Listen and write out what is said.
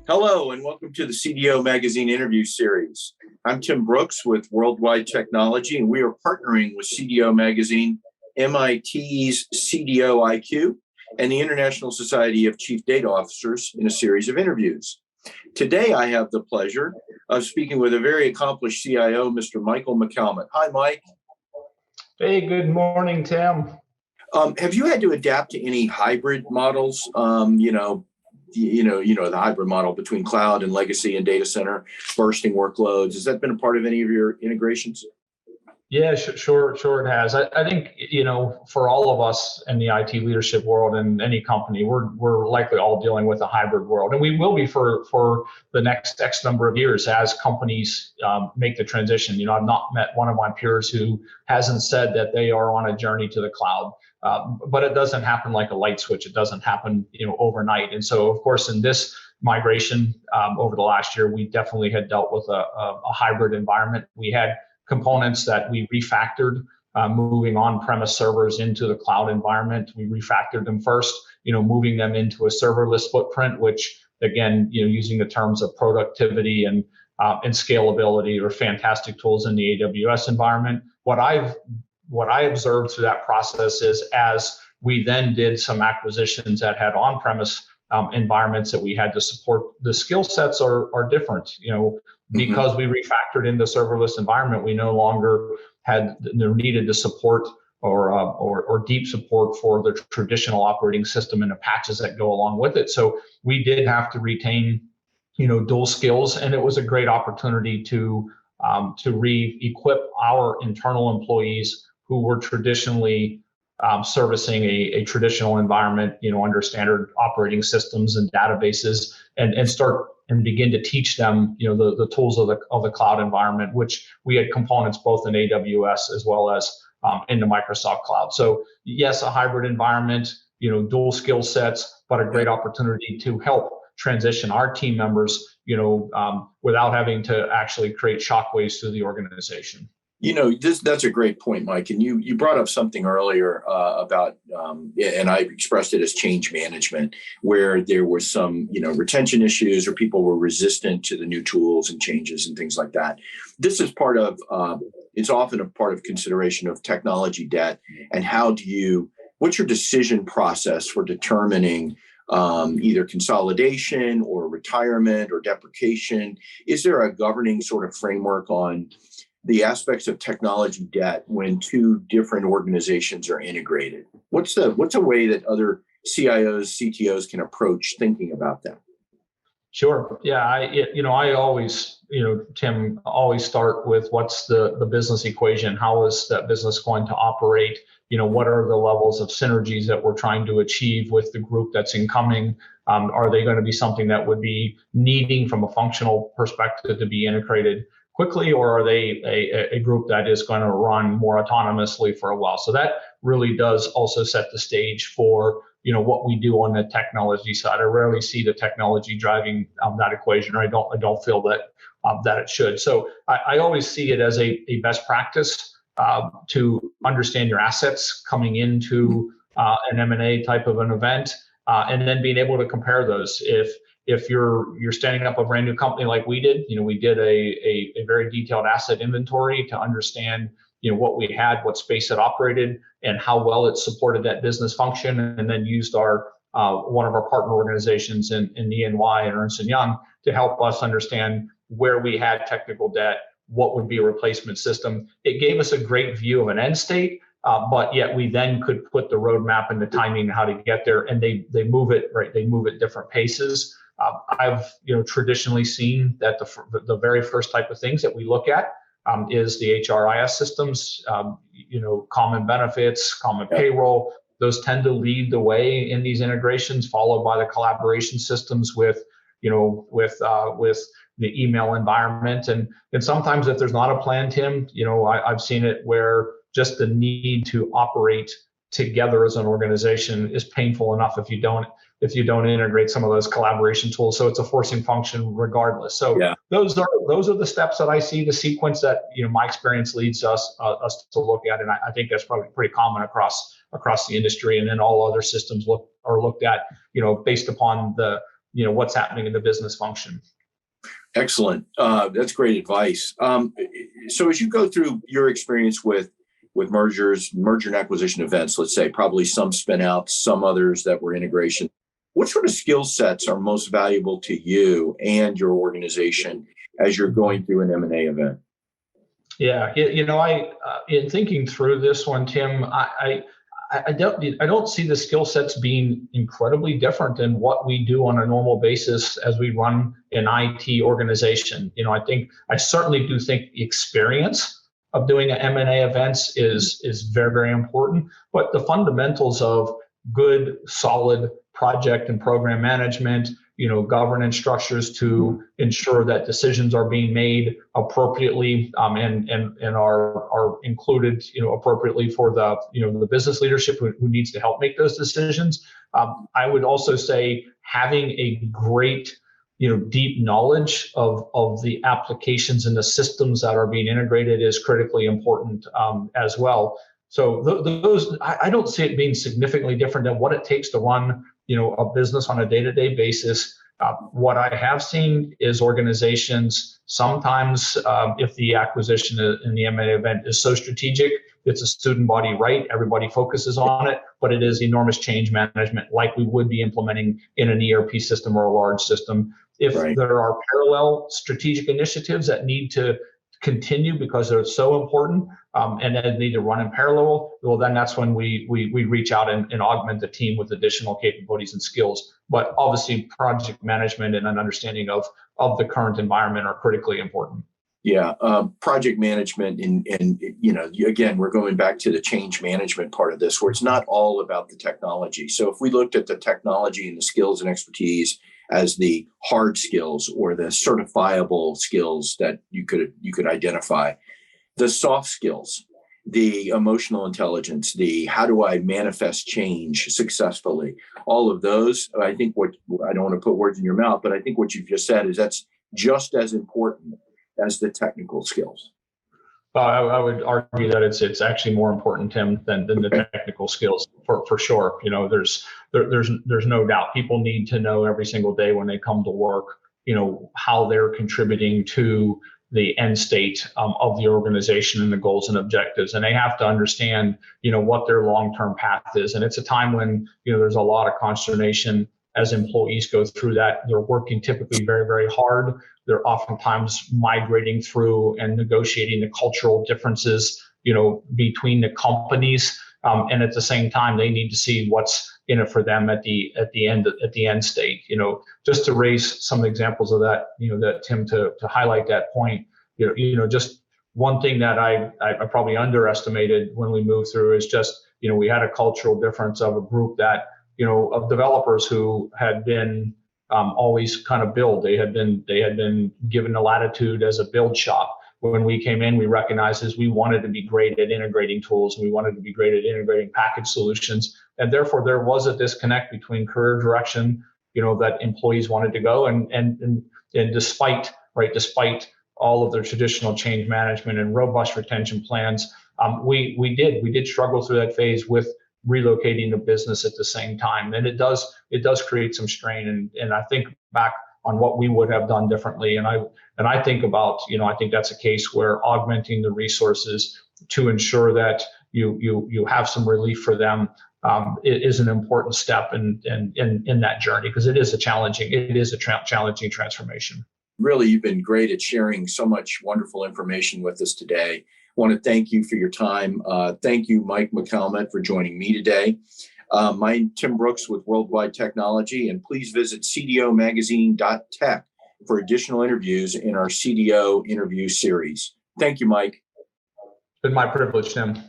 Hello, and welcome to the CDO Magazine interview series. I'm Tim Brooks with Worldwide Technology, and we are partnering with CDO Magazine, MIT's CDO IQ, and the International Society of Chief Data Officers in a series of interviews. Today, I have the pleasure of speaking with a very accomplished CIO, Mr. Michael McCalmont. Hi, Mike. Hey, good morning, Tim. Have you had to adapt to any hybrid models? The hybrid model between cloud and legacy and data center, bursting workloads. Has that been a part of any of your integrations? Yeah, sure it has. I think, for all of us in the IT leadership world and any company, we're likely all dealing with a hybrid world. And we will be for the next X number of years as companies make the transition. I've not met one of my peers who hasn't said that they are on a journey to the cloud. But it doesn't happen like a light switch. It doesn't happen, overnight. And so, of course, in this migration over the last year, we definitely had dealt with a hybrid environment. We had components that we refactored, moving on-premise servers into the cloud environment. We refactored them first, moving them into a serverless footprint, which again, using the terms of productivity and scalability are fantastic tools in the AWS environment. What I observed through that process is as we then did some acquisitions that had on-premise environments that we had to support, the skill sets are different. Because we refactored into serverless environment, we no longer needed to support or deep support for the traditional operating system and the patches that go along with it. So we did have to retain, dual skills, and it was a great opportunity to re-equip our internal employees who were traditionally servicing a traditional environment, under standard operating systems and databases, and start and begin to teach them, the tools of the cloud environment, which we had components both in AWS as well as in the Microsoft cloud. So yes, a hybrid environment, dual skill sets, but a great opportunity to help transition our team members, without having to actually create shockwaves through the organization. That's a great point, Mike. And you brought up something earlier about, and I expressed it as change management, where there were some, retention issues or people were resistant to the new tools and changes and things like that. This is part of, it's often a part of consideration of technology debt. And what's your decision process for determining either consolidation or retirement or deprecation? Is there a governing sort of framework on the aspects of technology debt when two different organizations are integrated? What's a way that other CIOs, CTOs can approach thinking about that? Sure. Yeah. I always, Tim, always start with what's the business equation? How is that business going to operate? What are the levels of synergies that we're trying to achieve with the group that's incoming? Are they going to be something that would be needing from a functional perspective to be integrated quickly, or are they a group that is going to run more autonomously for a while? So that really does also set the stage for what we do on the technology side. I rarely see the technology driving that equation, or I don't feel that it should. So I always see it as a best practice to understand your assets coming into an M&A type of an event, and then being able to compare those. If you're standing up a brand new company like we did, we did a very detailed asset inventory to understand, what we had, what space it operated, and how well it supported that business function, and then used our one of our partner organizations in EY and Ernst & Young to help us understand where we had technical debt, what would be a replacement system. It gave us a great view of an end state, but yet we then could put the roadmap and the timing how to get there, and they move it right. They move at different paces. I've traditionally seen that the very first type of things that we look at is the HRIS systems, common benefits, common payroll. Those tend to lead the way in these integrations, followed by the collaboration systems with the email environment. And sometimes if there's not a plan, Tim, I've seen it where just the need to operate together as an organization is painful enough if you don't integrate some of those collaboration tools. So it's a forcing function regardless. So those are the steps that I see, the sequence that my experience leads us to look at, and I think that's probably pretty common across the industry. And then all other systems are looked at based upon the what's happening in the business function. Excellent. That's great advice. So as you go through your experience with merger and acquisition events, let's say probably some spin outs, some others that were integration, what sort of skill sets are most valuable to you and your organization as you're going through an M&A event? Yeah, I in thinking through this one, Tim, I don't see the skill sets being incredibly different than what we do on a normal basis as we run an IT organization. I certainly do think the experience of doing an M&A events is very, very important, but the fundamentals of good, solid project and program management, governance structures to ensure that decisions are being made appropriately, and are included, appropriately for the business leadership who needs to help make those decisions. I would also say having a great, deep knowledge of the applications and the systems that are being integrated is critically important as well. So those, I don't see it being significantly different than what it takes to run, a business on a day-to-day basis. What I have seen is organizations sometimes, if the acquisition in the M&A event is so strategic, it's a student body right, everybody focuses on it, but it is enormous change management like we would be implementing in an ERP system or a large system. If Right. there are parallel strategic initiatives that need to continue because they're so important, and then need to run in parallel, well, then that's when we reach out and augment the team with additional capabilities and skills. But obviously, project management and an understanding of the current environment are critically important. Yeah, project management, and again, we're going back to the change management part of this, where it's not all about the technology. So if we looked at the technology and the skills and expertise as the hard skills or the certifiable skills that you could identify, the soft skills, the emotional intelligence, the how do I manifest change successfully, all of those, I think I don't want to put words in your mouth, but I think what you've just said is that's just as important as the technical skills. I would argue that it's actually more important, Tim, than the technical skills for sure. There's no doubt people need to know every single day when they come to work, how they're contributing to the end state of the organization and the goals and objectives, and they have to understand, what their long-term path is. And it's a time when there's a lot of consternation as employees go through that. They're working typically very, very hard. They're oftentimes migrating through and negotiating the cultural differences, between the companies. And at the same time, they need to see what's in it for them at the end state. Just to raise some examples of that, that Tim, to highlight that point. Just one thing that I probably underestimated when we moved through is just, we had a cultural difference of a group that, of developers who had been always kind of build. They had been given the latitude as a build shop. When we came in, we recognized we wanted to be great at integrating tools, and we wanted to be great at integrating package solutions. And therefore, there was a disconnect between career direction, that employees wanted to go, and despite all of their traditional change management and robust retention plans, we did struggle through that phase with relocating the business at the same time. And it does create some strain. And I think back on what we would have done differently. And I think about, I think that's a case where augmenting the resources to ensure that you have some relief for them is an important step in that journey, because it is a challenging transformation. Really, you've been great at sharing so much wonderful information with us today. I want to thank you for your time. Thank you, Mike McCalmont, for joining me today. I'm Tim Brooks with Worldwide Technology, and please visit cdomagazine.tech for additional interviews in our CDO interview series. Thank you, Mike. It's been my privilege, Tim.